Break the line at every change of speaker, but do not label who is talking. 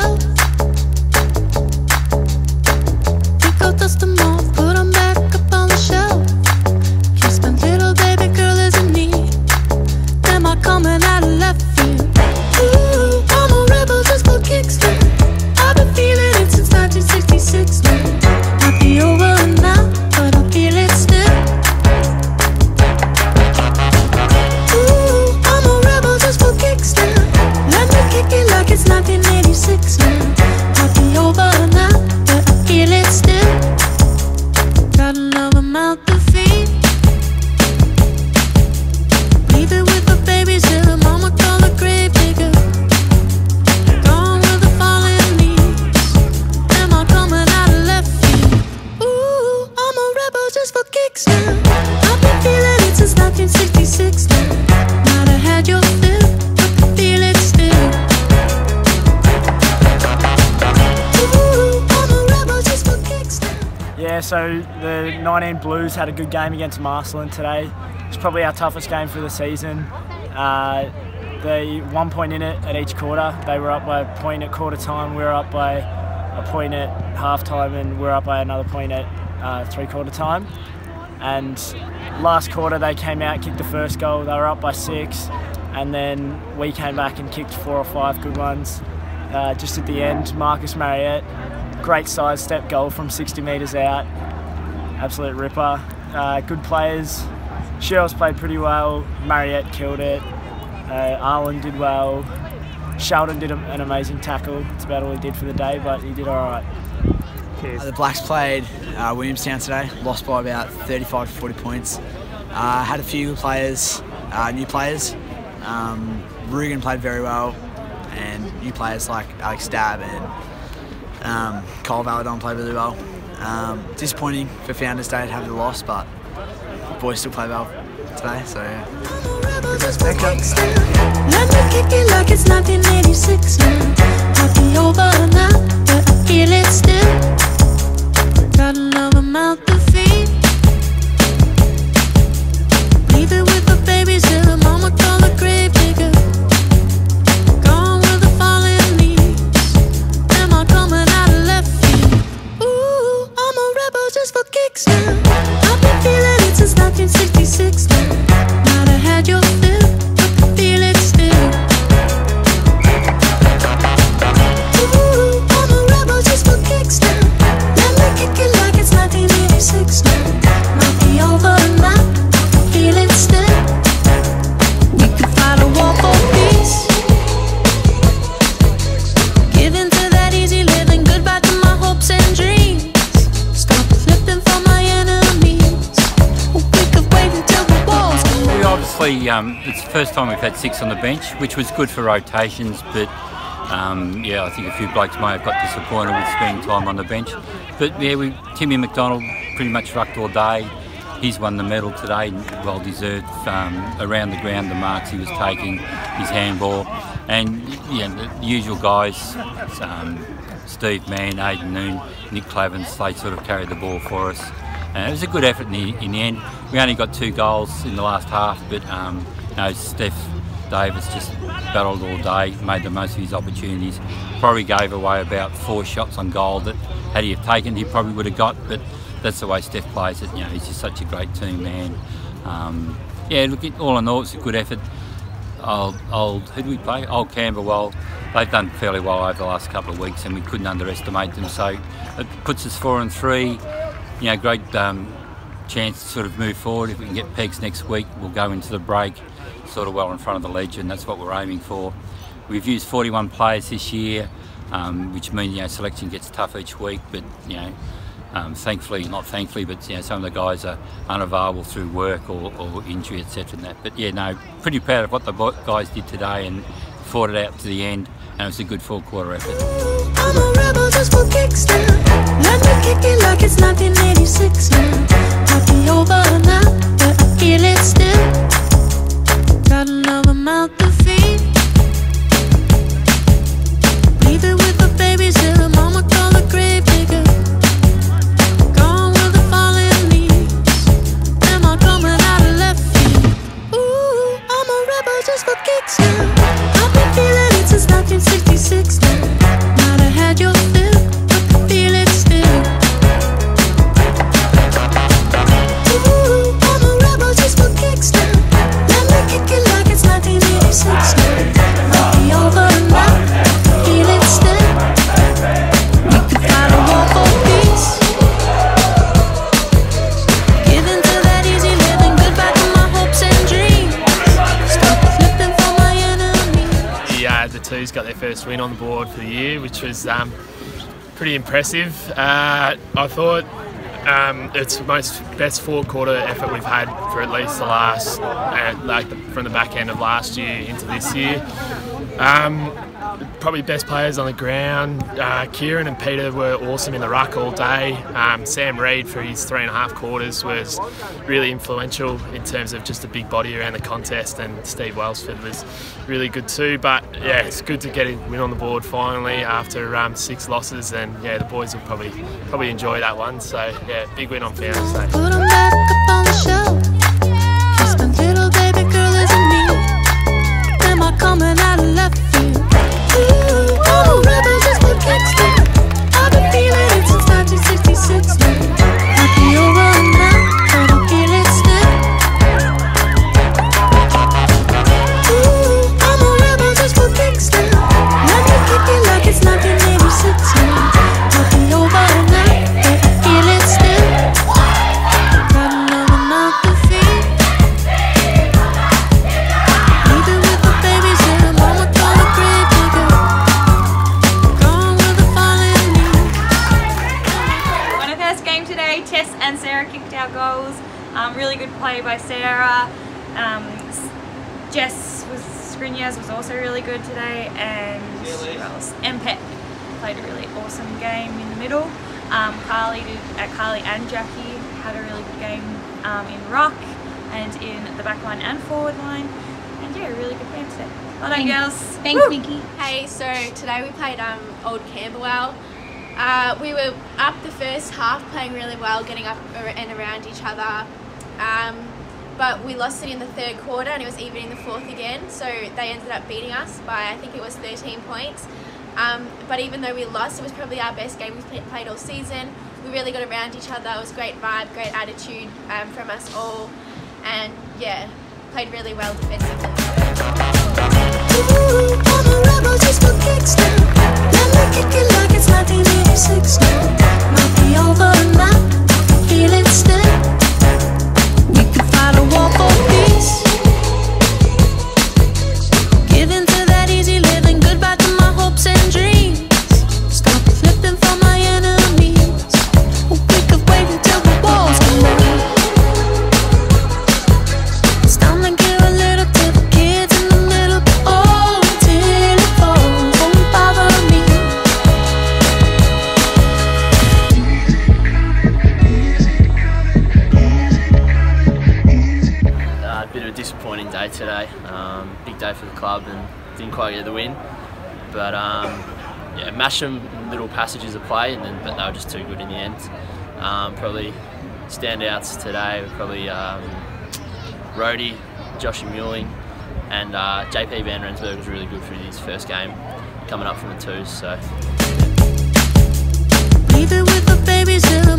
shelf. We go dust them off, put them back up on the shelf. Kiss my little baby girl is in need. Am I coming out of left field? Ooh, I'm a rebel just for kicks now. I've been feeling it since 1966 now. Might be over now, but I feel it still. Ooh, I'm a rebel just for kicks now. Let me kick it like it's 1986 now. Might be over now, but I feel it still. Got another mouth to feed. Leave it with the babies till the mama call the grave digger. Gone with the falling leaves. Am I coming out of left field? Ooh, I'm a rebel just for kicks now. I've been feeling it since 1966 now. Might have had your fill, but I feel it still. Ooh, I'm a rebel just for kicks now.
Yeah, so the 19 Blues had a good game against Mazenod today. It's probably our toughest game for the season. They 1 point in it at each quarter. They were up by a point at quarter time, we were up by a point at half time, and we're up by another point at 3/4 time. And last quarter they came out, kicked the first goal, they were up by 6, and then we came back and kicked 4 or 5 good ones. Just at the end, Marcus Marriott, great sidestep goal from 60 metres out, absolute ripper. Good players. Cheryl's played pretty well, Marriott killed it, Arlen did well, Sheldon did an amazing tackle. That's about all he did for the day, but he did alright.
The Blacks played Williamstown today, lost by about 35 to 40 points. Had a few good players, new players. Rugen played very well, and new players like Alex Stab and Cole Valadon played really well. Disappointing for Founders Day to have the loss, but the boys still play well today, so yeah.
Let me kick it like it's 1986 now. Might be over now, but I feel it still. Got another mouth to feed. Leave it with the babies till the mama call the grave digger. Gone with the falling leaves. Am I coming out of left field? Ooh, I'm a rebel just for kicks now. I've been feeling it since 1966 now. Might have had your fill, but I feel it still. Ooh, I'm a rebel just for kicks now. Let me kick it like it's 1986 now. Might be over now, I feel it still. We could fight a war for peace. Give in to that easy living, goodbye to my hopes and dreams. Stop flipping for my enemies. We could wait until the walls come down.
We obviously, it's the first time we've had 6 on the bench, which was good for rotations, but yeah, I think a few blokes may have got disappointed with spending time on the bench. But yeah, Timmy McDonald pretty much rucked all day. He's won the medal today, well deserved. Around the ground, the marks he was taking, his handball, and yeah, the usual guys, Steve Mann, Aidan Noon, Nick Clavins, they sort of carried the ball for us. And it was a good effort in the end. We only got 2 goals in the last half, but you know, Steph Davis just battled all day, made the most of his opportunities. Probably gave away about 4 shots on goal that, had he have taken, he probably would have got. But that's the way Steph plays it. You know, he's just such a great team man. Yeah, look, all in all, it's a good effort. Who did we play? Old Camberwell. They've done fairly well over the last couple of weeks, and we couldn't underestimate them. So it puts us 4 and 3. You know, great chance to sort of move forward. If we can get pegs next week, we'll go into the break sort of well in front of the Legion. That's what we're aiming for. We've used 41 players this year, which means, you know, selection gets tough each week. But you know, thankfully, not thankfully, but you know, some of the guys are unavailable through work or injury, etc. And that. But yeah, no, pretty proud of what the guys did today and fought it out to the end. And it was a good full-quarter effort.
I'm a rebel just for kicks now. Let me kick it like it's 1986 now. Might be over now, but I feel it still. Got another mouth to feed. Leave it with the babies till the mama call the grave digger. Gone with the falling leaves. Am I coming out of left field? Ooh, I'm a rebel just for kicks now. I've been feeling it since 1966 now.
first win on the board for the year, which was pretty impressive. I thought it's the best fourth-quarter effort we've had for at least the last, from the back end of last year into this year. Probably best players on the ground. Kieran and Peter were awesome in the ruck all day. Sam Reid for his 3.5 quarters was really influential in terms of just a big body around the contest, and Steve Wellsford was really good too. But yeah, it's good to get a win on the board finally after 6 losses, and yeah, the boys will probably enjoy that one. So yeah, big win on Founders Day.
Put 'em back up on the shelf. 'Cause my little baby girl isn't me. Am I coming out of left field? Ooh, I'm a rebel just for kicks now. I've been feeling it since 1966 now. Might be over now, but I feel it still. Ooh, I'm a rebel just for kicks now. Let me kick it like it's 1986 now. Might be over now, but I feel it still. Got another mouth to feed. Leaving with the babies in the mama call the grave digger. Gone with the fallen leaves.
On our first game today, Tess and Sarah kicked our goals. Really good play by Sarah. Jess Skriniars was also really good today, and who else? And Pep played a really awesome game in the middle. Carly and Jackie had a really good game in ruck and in the back line and forward line. And yeah, a really good game today. Well done, girls.
Thanks,
Woo!
Vicky. Hey, so today we played Old Camberwell. We were up the first half playing really well, getting up and around each other. But we lost it in the third quarter, and it was even in the fourth again. So they ended up beating us by, I think it was 13 points. But even though we lost, it was probably our best game we've played all season. We really got around each other. It was a great vibe, great attitude from us all. And yeah, played really well defensively.
Ooh, I'm a rebel just for kicks now. Let me kick it like it's 1986 now. Might be over now, feel it still. We could fight a war for peace. Give in to that easy living, goodbye to my hopes and dreams. Stop flipping for my enemies. We could wait until the walls come down. It's time to give a little to the kids in the middle. Oh, till it falls, won't bother me.
A bit of a disappointing day today. Big day for the club and didn't quite get the win. But yeah, mashed them in little passages of play, but they were just too good in the end. Probably standouts today were probably Rhodey, Joshy Muelling, and JP Van Rensburg was really good for his first game, coming up from the twos. So.
Leave it with the babies in